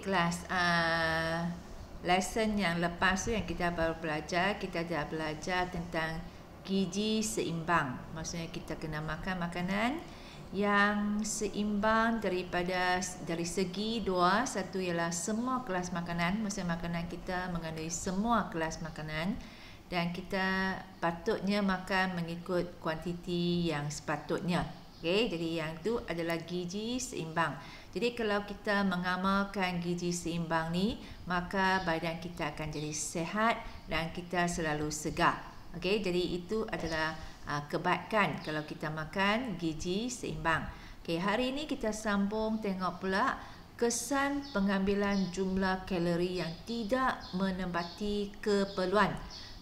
kelas lesson yang lepas tu yang kita baru belajar, kita dah belajar tentang gizi seimbang. Maksudnya kita kena makan makanan yang seimbang dari segi dua. Satu ialah semua kelas makanan, maksudnya makanan kita mengandungi semua kelas makanan, dan kita patutnya makan mengikut kuantiti yang sepatutnya. Okay, jadi yang tu adalah gizi seimbang. Jadi kalau kita mengamalkan gizi seimbang ni, maka badan kita akan jadi sihat dan kita selalu segar. Okay, jadi itu adalah kebaikan kalau kita makan gizi seimbang. Okay, hari ini kita sambung tengok pula kesan pengambilan jumlah kalori yang tidak menempati keperluan.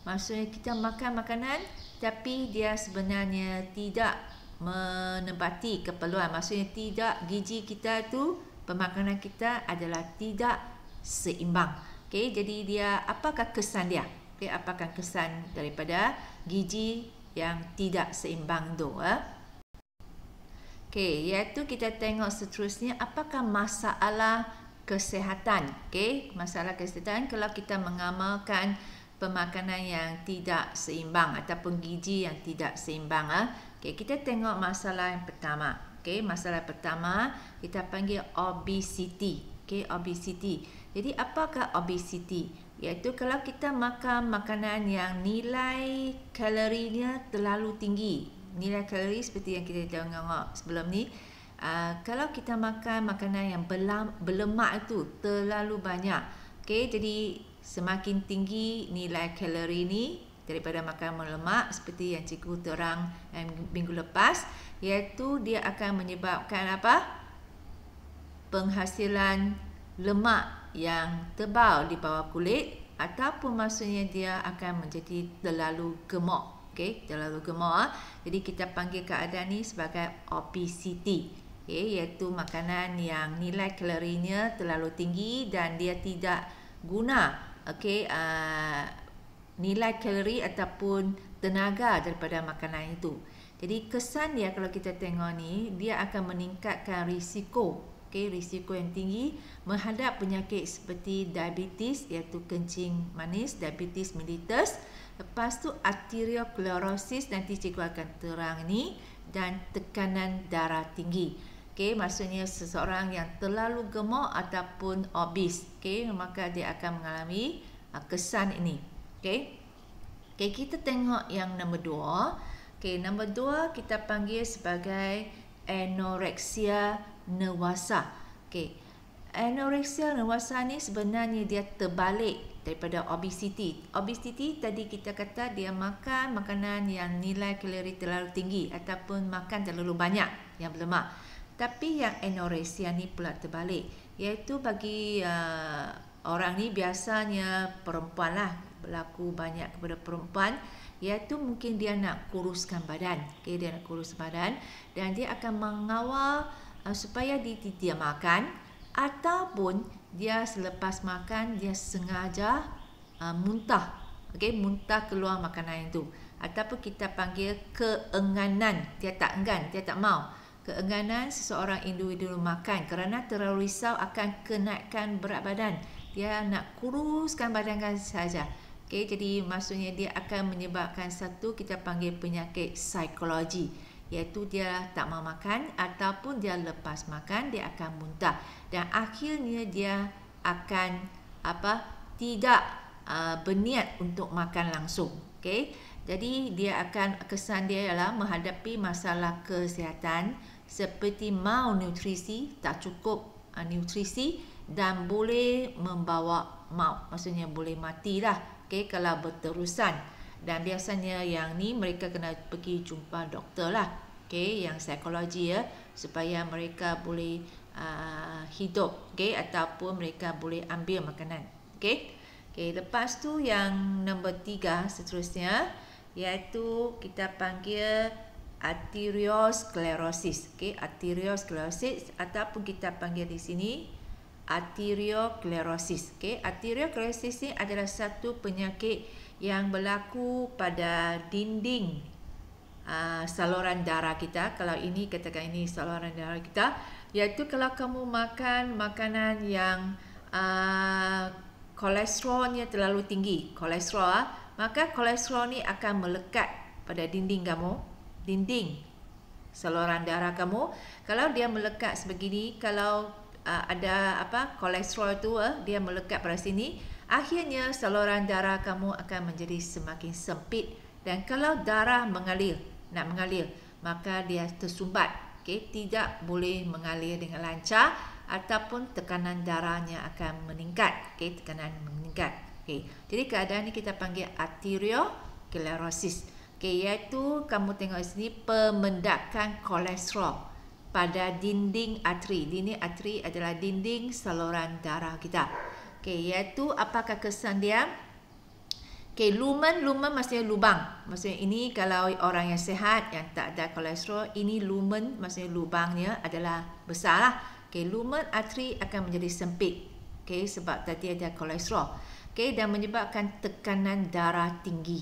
Maksudnya kita makan makanan tapi dia sebenarnya tidak menempati keperluan. Maksudnya tidak, gizi kita tu, pemakanan kita adalah tidak seimbang. Okay, jadi dia, apakah kesan dia? Okay, apakah kesan daripada gizi yang tidak seimbang tu? Okay, iaitu kita tengok seterusnya, apakah masalah kesihatan? Okay, masalah kesihatan kalau kita mengamalkan pemakanan yang tidak seimbang ataupun gizi yang tidak seimbang. Okay, kita tengok masalah yang pertama. Okay, masalah pertama kita panggil obesity. Okay, obesity. Jadi apakah obesity? Iaitu kalau kita makan makanan yang nilai kalorinya terlalu tinggi. Nilai kalori seperti yang kita tengok sebelum ni. Kalau kita makan makanan yang berlemak itu terlalu banyak. Okay, jadi semakin tinggi nilai kalori ni daripada makan lemak, seperti yang cikgu terang minggu lepas, iaitu dia akan menyebabkan apa? Penghasilan lemak yang tebal di bawah kulit, ataupun maksudnya dia akan menjadi terlalu gemuk. Okay, terlalu gemuk. Jadi kita panggil keadaan ni sebagai obesity. Okay, iaitu makanan yang nilai kalorinya terlalu tinggi dan dia tidak guna. Okay, nilai kalori ataupun tenaga daripada makanan itu. Jadi kesan dia kalau kita tengok ni, dia akan meningkatkan risiko, risiko yang tinggi menghadap penyakit seperti diabetes, iaitu kencing manis, diabetes mellitus. Lepas tu arteriosklerosis, nanti cikgu akan terang ni, dan tekanan darah tinggi. Maksudnya seseorang yang terlalu gemuk ataupun obes, maka dia akan mengalami kesan ini. Okay, kita tengok yang nombor 2. Nombor 2 kita panggil sebagai anoreksia nervasa. Anoreksia nervasa ni sebenarnya dia terbalik daripada obesity. Obesity tadi kita kata dia makan makanan yang nilai kalori terlalu tinggi ataupun makan terlalu banyak yang berlemak. Tapi yang anoreksia ni pula terbalik, iaitu bagi orang ni biasanya perempuan lah, berlaku banyak kepada perempuan, iaitu mungkin dia nak kuruskan badan. Dia nak kuruskan badan dan dia akan mengawal supaya dia tidak makan, ataupun dia selepas makan dia sengaja muntah. Muntah keluar makanan itu, ataupun kita panggil keengganan. Dia tak enggan, dia tak mau. Keengganan seseorang individu makan kerana terlalu risau akan kenaikan berat badan. Dia nak kuruskan badan saja. Jadi maksudnya dia akan menyebabkan satu kita panggil penyakit psikologi, iaitu dia tak mau makan ataupun dia lepas makan dia akan muntah dan akhirnya dia akan tidak berniat untuk makan langsung. Jadi dia akan, kesan dia ialah menghadapi masalah kesihatan seperti malnutrisi, tak cukup nutrisi, dan boleh membawa maut, maksudnya boleh matilah kalau berterusan. Dan biasanya yang ni mereka kena pergi jumpa doktor lah, yang psikologi supaya mereka boleh hidup, ataupun mereka boleh ambil makanan. Lepas tu yang nombor 3 seterusnya, iaitu kita panggil arteriosklerosis. Arteriosklerosis ataupun kita panggil di sini arteriosklerosis. Arteriosklerosis ni adalah satu penyakit yang berlaku pada dinding saluran darah kita. Kalau ini, katakan ini saluran darah kita, iaitu kalau kamu makan makanan yang kolesterolnya terlalu tinggi, kolesterol, maka kolesterol ni akan melekat pada dinding kamu, dinding saluran darah kamu. Kalau dia melekat sebegini, kalau ada kolesterol tu dia melekat pada sini, akhirnya saluran darah kamu akan menjadi semakin sempit, dan kalau darah nak mengalir, maka dia tersumbat, tidak boleh mengalir dengan lancar, ataupun tekanan darahnya akan meningkat, tekanan meningkat. Jadi keadaan ini kita panggil arteriosclerosis, iaitu kamu tengok di sini pemendakan kolesterol pada dinding arteri. Dinding arteri adalah dinding saluran darah kita. Iaitu apakah kesan dia? Lumen maksudnya lubang. Maksudnya ini kalau orang yang sihat, yang tak ada kolesterol, ini lumen maksudnya lubangnya adalah besar lah. Lumen arteri akan menjadi sempit, sebab tadi ada kolesterol, dan menyebabkan tekanan darah tinggi,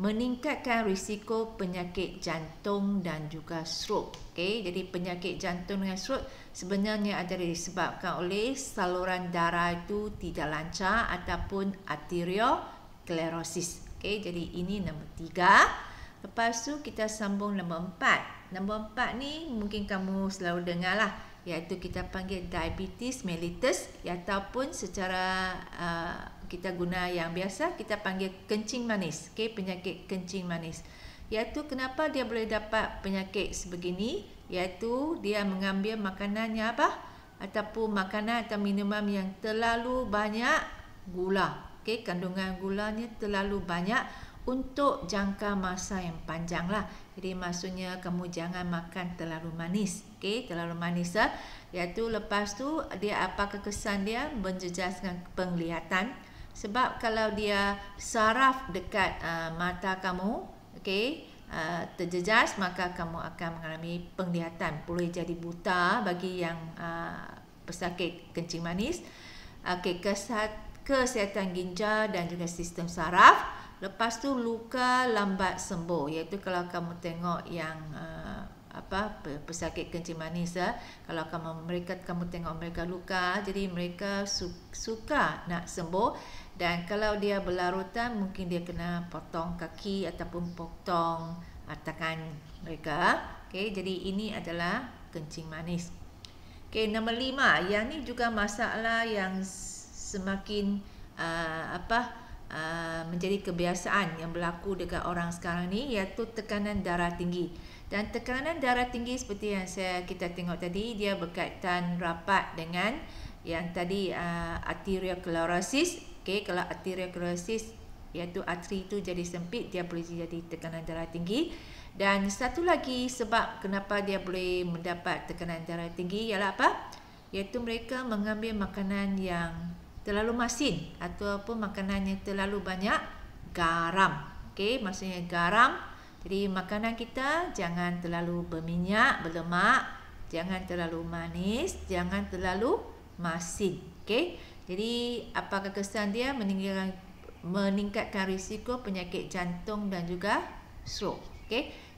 meningkatkan risiko penyakit jantung dan juga stroke. Jadi penyakit jantung dan stroke sebenarnya adalah disebabkan oleh saluran darah itu tidak lancar ataupun arteriosclerosis. Jadi ini nombor 3. Lepas tu kita sambung nombor 4. Nombor 4 ni mungkin kamu selalu dengar lah, iaitu kita panggil diabetes mellitus, ataupun secara kita guna yang biasa kita panggil kencing manis, penyakit kencing manis. Iaitu kenapa dia boleh dapat penyakit sebegini, iaitu dia mengambil makanan yang ataupun makanan atau minuman yang terlalu banyak gula, kandungan gulanya terlalu banyak untuk jangka masa yang panjang lah. Jadi maksudnya kamu jangan makan terlalu manis, terlalu manis lah. Iaitu lepas tu dia apakah kesan dia? Menjejaskan penglihatan. Sebab kalau dia saraf dekat mata kamu, terjejas, maka kamu akan mengalami penglihatan. Boleh jadi buta bagi yang pesakit kencing manis. Kesihatan ginjal dan juga sistem saraf. Lepas tu luka lambat sembuh, iaitu kalau kamu tengok yang pesakit kencing manis, kalau kamu tengok mereka luka, jadi mereka suka nak sembuh, dan kalau dia berlarutan mungkin dia kena potong kaki ataupun potong tangan mereka. Jadi ini adalah kencing manis. Nombor 5, yang ni juga masalah yang semakin menjadi kebiasaan yang berlaku dekat orang sekarang ni, iaitu tekanan darah tinggi. Dan tekanan darah tinggi seperti yang kita tengok tadi, dia berkaitan rapat dengan yang tadi arteriosclerosis. Kalau arteriosclerosis iaitu arteri itu jadi sempit, dia boleh jadi tekanan darah tinggi. Dan satu lagi sebab kenapa dia boleh mendapat tekanan darah tinggi ialah iaitu mereka mengambil makanan yang terlalu masin ataupun makanan yang terlalu banyak garam. Maksudnya garam. Jadi makanan kita jangan terlalu berminyak, berlemak, jangan terlalu manis, jangan terlalu masin. Jadi apakah kesan dia? Meningkatkan risiko penyakit jantung dan juga stroke.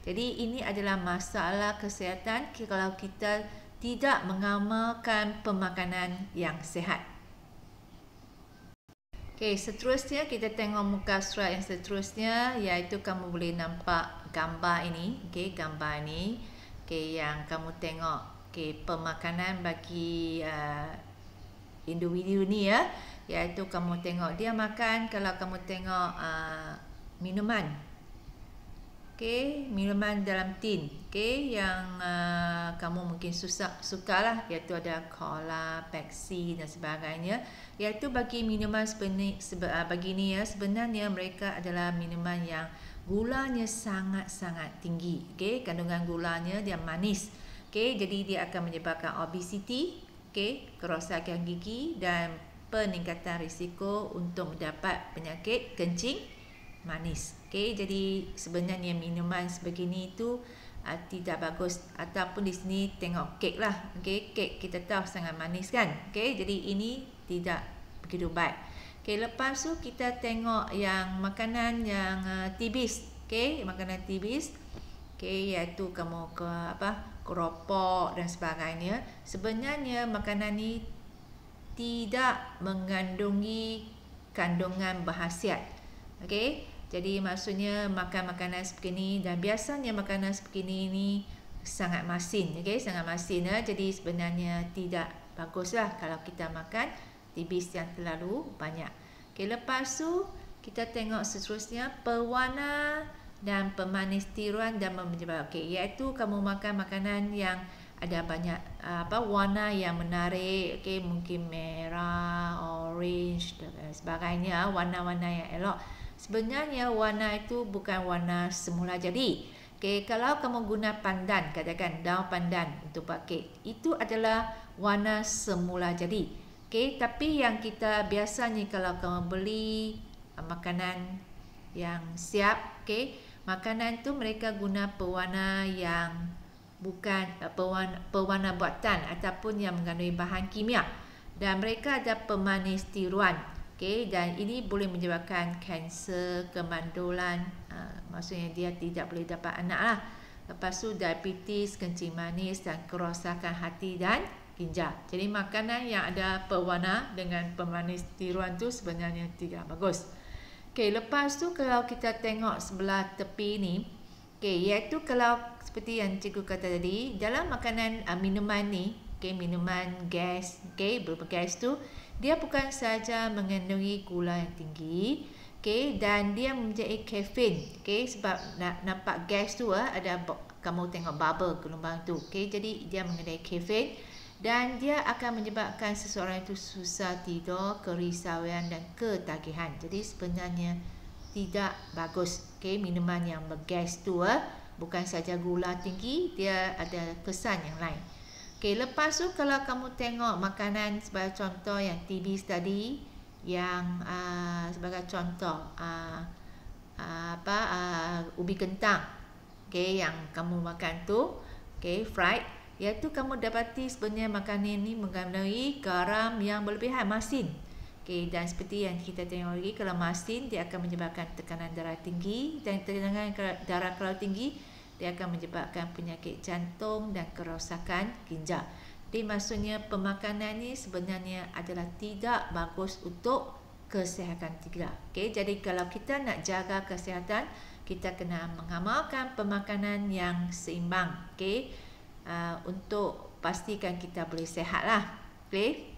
Jadi ini adalah masalah kesihatan kalau kita tidak mengamalkan pemakanan yang sihat. Seterusnya kita tengok muka surat yang seterusnya, iaitu kamu boleh nampak gambar ini. Gambar ini yang kamu tengok pemakanan bagi individu ni, iaitu kamu tengok dia makan. Kalau kamu tengok minuman, minuman dalam tin, yang kamu mungkin sukalah, iaitu ada cola, Pepsi dan sebagainya. Iaitu bagi minuman begini sebenarnya mereka adalah minuman yang gulanya sangat-sangat tinggi. Kandungan gulanya dia manis. Jadi dia akan menyebabkan obesity, kerosakan gigi dan peningkatan risiko untuk mendapat penyakit kencing manis. Jadi sebenarnya minuman sebegini itu tidak bagus. Ataupun di sini tengok kek lah. Kek kita tahu sangat manis kan. Jadi ini tidak begitu baik. Lepas tu kita tengok yang makanan yang tibis. Makanan tibis. Iaitu kamu keropok dan sebagainya. Sebenarnya makanan ni tidak mengandungi kandungan berkhasiat. Okey, jadi maksudnya makan makanan seperti ini, dan biasanya makanan seperti ini sangat masin, okey, sangat masin ya. Jadi sebenarnya tidak baguslah kalau kita makan tibis yang terlalu banyak. Okey, lepas tu kita tengok seterusnya pewarna dan pemanis tiruan dan menyebabkan, okey, iaitu kamu makan makanan yang ada banyak warna yang menarik, okey, mungkin merah, orange dan sebagainya, warna-warna yang elok. Sebenarnya warna itu bukan warna semula jadi. Okey, kalau kamu guna pandan, katakan daun pandan untuk buat kek, itu adalah warna semula jadi. Okey, tapi yang kita biasanya kalau kamu beli makanan yang siap, okey, makanan tu mereka guna pewarna yang bukan pewarna buatan ataupun yang mengandungi bahan kimia, dan mereka ada pemanis tiruan. Okay, dan ini boleh menyebabkan kanser, kemandulan, maksudnya dia tidak boleh dapat anak lah. Lepas tu diabetes, kencing manis dan kerosakan hati dan ginjal. Jadi makanan yang ada pewarna dengan pemanis tiruan tu sebenarnya tidak bagus. Okay, lepas tu kalau kita tengok sebelah tepi ni, okay, iaitu kalau seperti yang cikgu kata tadi, dalam makanan minuman ni, okay, minuman gas, okay, bergas tu, dia bukan saja mengandungi gula yang tinggi, okay, dan dia mempunyai kafein, okay, sebab nampak gas tu ada, kamu tengok bubble gelombang tu, okay, jadi dia mengandungi kafein dan dia akan menyebabkan seseorang itu susah tidur, kerisauan dan ketagihan. Jadi sebenarnya tidak bagus, okay, minuman yang bergas tu bukan saja gula tinggi, dia ada kesan yang lain. Okay, lepas tu kalau kamu tengok makanan sebagai contoh yang tibis tadi, yang sebagai contoh ubi kentang, okay, yang kamu makan tu, okay, fried, iaitu kamu dapati sebenarnya makanan ini mengandungi garam yang berlebihan, masin. Okay, dan seperti yang kita tengok lagi, kalau masin dia akan menyebabkan tekanan darah tinggi, dan tekanan darah kalau tinggi dia akan menyebabkan penyakit jantung dan kerosakan ginjal. Jadi maksudnya pemakanan ini sebenarnya adalah tidak bagus untuk kesihatan kita. Okay, jadi kalau kita nak jaga kesihatan, kita kena mengamalkan pemakanan yang seimbang, okay, untuk pastikan kita boleh sihat lah. Okay.